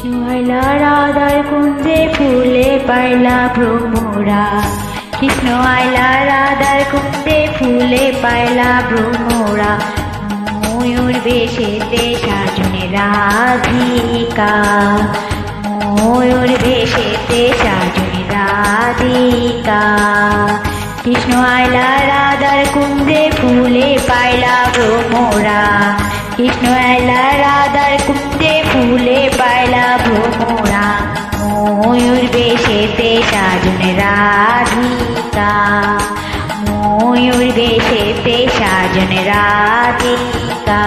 আইলা রাধার কুঞ্জে ফুলে পাইলা ভ্রমরা। কৃষ্ণ আইলা রাধার কুঞ্জে ফুলে পাইলা ভ্রমরা। ময়ূর বেশেতে সাজনে রাধিকা, ময়ূর বেশেতে সাজনে রাধিকা। কৃষ্ণ আইলা রাধার কুঞ্জে ফুলে পাইলা ভ্রমরা। কৃষ্ণ আইলা রাধার কুঞ্জে ফুলে পাইলা ভ্রমরা। ময়ূর বেশেতে সাজনে রাধিকা, ময়ূর বেশেতে সাজনে রাধিকা।